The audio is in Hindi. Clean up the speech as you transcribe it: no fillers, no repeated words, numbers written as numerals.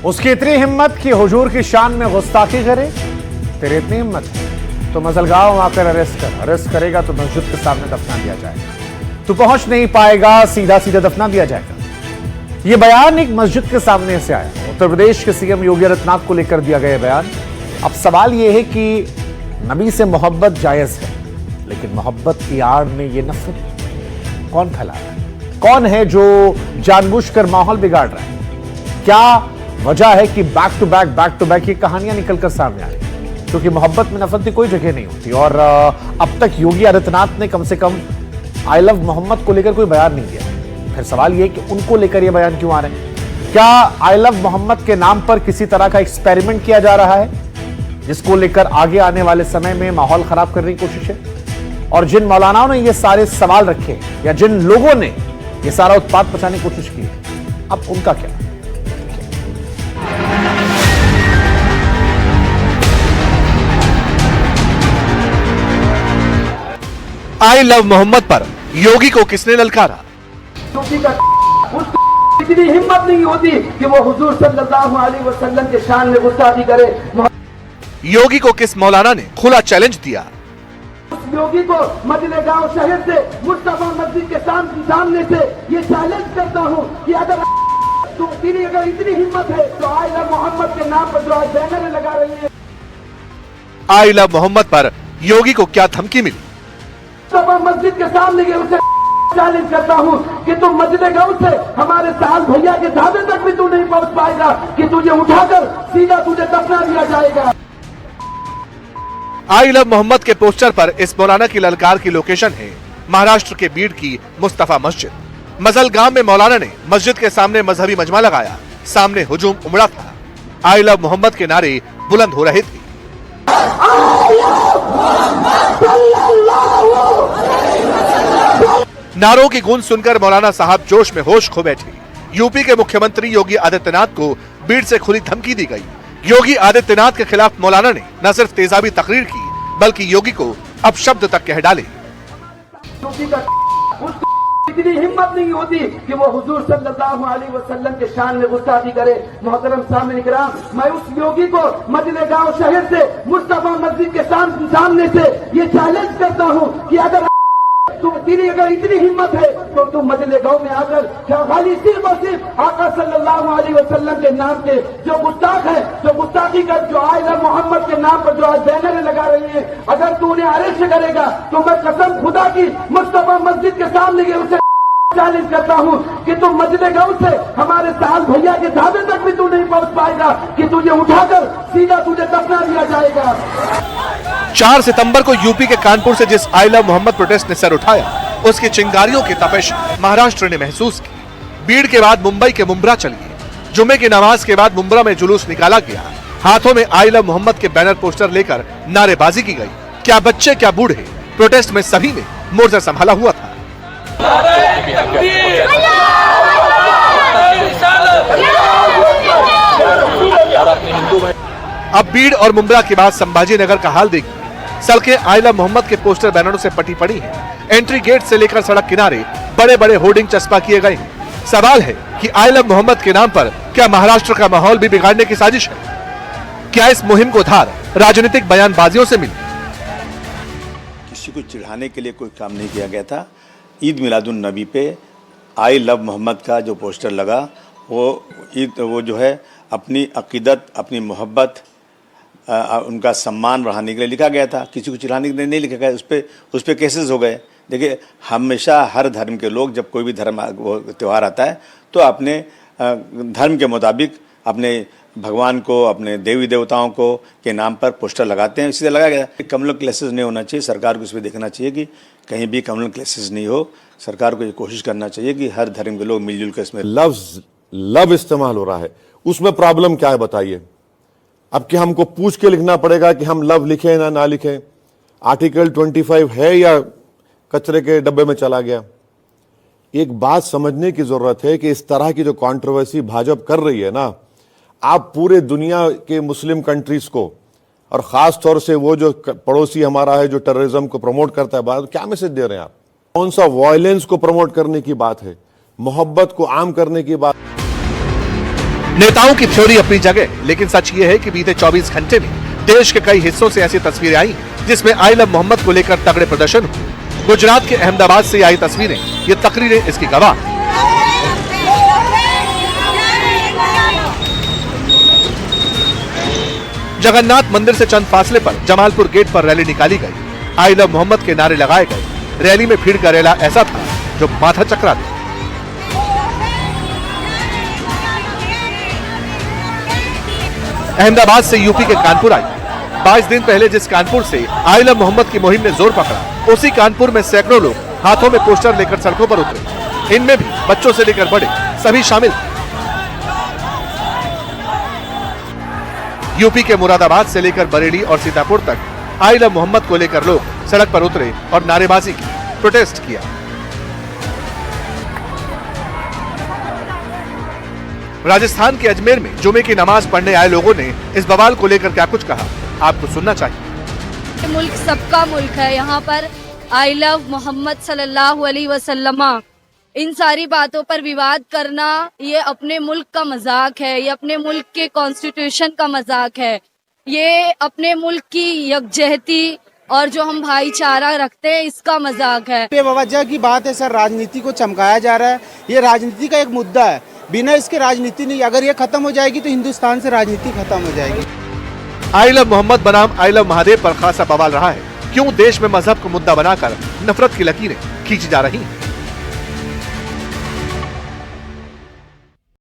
उसकी इतनी हिम्मत कि हुजूर की शान में गुस्ताखी करे। तेरी इतनी हिम्मत है तो मजलगांव आकर अरेस्ट करेगा तो मस्जिद के सामने दफना दिया जाएगा। तू पहुंच नहीं पाएगा, सीधा सीधा दफना दिया जाएगा। यह बयान एक मस्जिद के सामने से आया। उत्तर प्रदेश के सीएम योगी आदित्यनाथ को लेकर दिया गया बयान। अब सवाल यह है कि नबी से मोहब्बत जायज है, लेकिन मोहब्बत की आड़ में यह नफरत कौन फैला रहा है? कौन है जो जानबूझकर माहौल बिगाड़ रहा है? क्या वजह है कि बैक टू बैक ये कहानियां निकलकर सामने आ रही हैं? क्योंकि मोहब्बत में नफरत की कोई जगह नहीं होती। और अब तक योगी आदित्यनाथ ने कम से कम आई लव मोहम्मद को लेकर कोई बयान नहीं दिया। फिर सवाल यह कि उनको लेकर यह बयान क्यों आ रहे हैं? क्या आई लव मोहम्मद के नाम पर किसी तरह का एक्सपेरिमेंट किया जा रहा है, जिसको लेकर आगे आने वाले समय में माहौल खराब करने की कोशिश है? और जिन मौलानाओं ने ये सारे सवाल रखे या जिन लोगों ने ये सारा उत्पाद पहुंचाने की कोशिश की, अब उनका क्या? आई लव मोहम्मद पर योगी को किसने ललकारा? इतनी हिम्मत नहीं होती कि वो हुजूर सल्लल्लाहु अलैहि वसल्लम के शान में गुस्ताखी करे। योगी को किस मौलाना ने खुला चैलेंज दिया? योगी को मदीना गांव शहर से मुस्तफा मस्जिद के सामने से ये चैलेंज करता हूँ कि अगर तेरी अगर इतनी हिम्मत है तो आई लव मोहम्मद के नाम पर जो आज बैनर लगा रही है। आई लव मोहम्मद पर योगी को क्या धमकी मिली? मुस्तफा मस्जिद के सामने उसे चैलेंज करता हूँ कि तुम मदीना गांव से हमारे साल भैया के ढाबे तक भी तू नहीं पहुंच पाएगा, कि तुझे उठाकर सीधा तुझे दफना दिया जाएगा। आई लव मोहम्मद के पोस्टर पर इस मौलाना की ललकार की लोकेशन है महाराष्ट्र के बीड की मुस्तफा मस्जिद। मजलगांव में मौलाना ने मस्जिद के सामने मजहबी मजमा लगाया। सामने हुजूम उमड़ा था। आई लव मोहम्मद के नारे बुलंद हो रहे थे। नारों की गूंज सुनकर मौलाना साहब जोश में होश खो बैठे। यूपी के मुख्यमंत्री योगी आदित्यनाथ को बीड से खुली धमकी दी गई। योगी आदित्यनाथ के खिलाफ मौलाना ने न सिर्फ तेजाबी तकरीर की, बल्कि योगी को अपशब्द तक कह डाले। इतनी हिम्मत नहीं होती कि वो हुजूर सल्लल्लाहु अलैहि वसल्लम के शान में गुस्ताखी करे। मोहतरम सामने इकराम, मैं उस योगी को मदीना गांव शहर से मुस्तफा मस्जिद के सामने से ये चैलेंज करता हूँ कि अगर तेरी अगर इतनी हिम्मत है तो तुम मदीना गांव में आकर क्या खाली सिर्फ और सिर्फ आका सल्लल्लाहु अलैहि वसल्लम के नाम के जो गुस्ताख है, जो गुस्ताखी कर, जो आई लव मोहम्मद के नाम पर जो आज बैनर लगा रही है, अगर तू उन्हें अरेस्ट करेगा तो मैं कसम खुदा की मुस्तफा मस्जिद के सामने उसे चैलेंज करता हूँ कि तुम मदीना गांव से हमारे साल भैया के ढाबे तक भी तू नहीं पहुंच पाएगा, कि तुझे उठाकर सीधा तुझे दफना दिया जाएगा। 4 सितंबर को यूपी के कानपुर से जिस आई लव मोहम्मद प्रोटेस्ट ने सर उठाया, उसकी चिंगारियों की तपिश महाराष्ट्र ने महसूस की। बीड के बाद मुंबई के मुंब्रा चलिए। जुमे की नमाज के बाद मुंब्रा में जुलूस निकाला गया। हाथों में आई लव मोहम्मद के बैनर पोस्टर लेकर नारेबाजी की गई। क्या बच्चे क्या बूढ़े, प्रोटेस्ट में सभी ने मोर्चा संभाला हुआ था। अब बीड और मुंब्रा के बाद संभाजी नगर का हाल देखिए। सड़कें आई लव मोहम्मद के पोस्टर बैनरों से पटी पड़ी हैं। एंट्री गेट से लेकर सड़क किनारे बड़े बड़े होर्डिंग चस्पा किए गए हैं। सवाल है कि आई लव मोहम्मद के नाम पर क्या महाराष्ट्र का माहौल भी बिगाड़ने की साजिश है? क्या इस मुहिम को धार राजनीतिक बयानबाजियों से मिली? किसी को चिढ़ाने के लिए कोई काम नहीं किया गया था। ईद मिलादुन नबी पे आई लव मोहम्मद का जो पोस्टर लगा, वो जो है अपनी अकीदत, अपनी मोहब्बत, उनका सम्मान बढ़ाने के लिए लिखा गया था। किसी को चिढ़ाने के लिए नहीं लिखा गया। उस पर केसेस हो गए। देखिए, हमेशा हर धर्म के लोग जब कोई भी धर्म त्यौहार आता है तो अपने धर्म के मुताबिक अपने भगवान को, अपने देवी देवताओं को के नाम पर पोस्टर लगाते हैं। इसी लगा गया। कम्युनल क्लेसेस नहीं होना चाहिए। सरकार को इस पर देखना चाहिए कि कहीं भी कम्युनल क्लेसेस नहीं हो। सरकार को ये कोशिश करना चाहिए कि हर धर्म के लोग मिलजुल कर इसमें लव इस्तेमाल हो रहा है। उसमें प्रॉब्लम क्या है बताइए? अब कि हमको पूछ के लिखना पड़ेगा कि हम लव लिखें ना लिखें? आर्टिकल 25 है या कचरे के डब्बे में चला गया? एक बात समझने की जरूरत है कि इस तरह की जो कंट्रोवर्सी भाजपा कर रही है ना, आप पूरे दुनिया के मुस्लिम कंट्रीज को, और खास तौर से वो जो पड़ोसी हमारा है जो टेररिज्म को प्रमोट करता है, क्या मैसेज दे रहे हैं आप? कौन सा वायलेंस को प्रमोट करने की बात है? मोहब्बत को आम करने की बात। नेताओं की थ्योरी अपनी जगह, लेकिन सच ये है कि बीते 24 घंटे में देश के कई हिस्सों से ऐसी तस्वीरें आई जिसमें आई लव मोहम्मद को लेकर तगड़े प्रदर्शन हुए। गुजरात के अहमदाबाद से आई तस्वीरें, ये तकरीरें इसकी गवाह। जगन्नाथ मंदिर से चंद फासले पर जमालपुर गेट पर रैली निकाली गई। आई लव मोहम्मद के नारे लगाए गए। रैली में भीड़ का रेला ऐसा था जो माथा चकराता। अहमदाबाद से यूपी के कानपुर आई। 22 दिन पहले जिस कानपुर से आई लव मोहम्मद की मुहिम ने जोर पकड़ा, उसी कानपुर में सैकड़ों लोग हाथों में पोस्टर लेकर सड़कों पर उतरे। इनमें भी बच्चों से लेकर बड़े सभी शामिल थे। यूपी के मुरादाबाद से लेकर बरेली और सीतापुर तक आई लव मोहम्मद को लेकर लोग सड़क पर उतरे और नारेबाजी की, प्रोटेस्ट किया। राजस्थान के अजमेर में जुमे की नमाज पढ़ने आए लोगों ने इस बवाल को लेकर क्या कुछ कहा, आपको सुनना चाहिए। मुल्क सबका मुल्क है, यहाँ पर आई लव मोहम्मद सल्लल्लाहु अलैहि वसल्लम, इन सारी बातों पर विवाद करना ये अपने मुल्क का मजाक है, ये अपने मुल्क के कॉन्स्टिट्यूशन का मजाक है, ये अपने मुल्क की यकजहती और जो हम भाईचारा रखते हैं इसका मजाक है। बेवजह की बात है सर, राजनीति को चमकाया जा रहा है। ये राजनीति का एक मुद्दा है, बिना इसके राजनीति नहीं। अगर ये खत्म हो जाएगी तो हिंदुस्तान से राजनीति खत्म हो जाएगी। आई लव मोहम्मद बनाम आई लव महादेव पर खासा बवाल रहा है। क्यों देश में मजहब को मुद्दा बनाकर नफरत की लकीरें खींची जा रही हैं?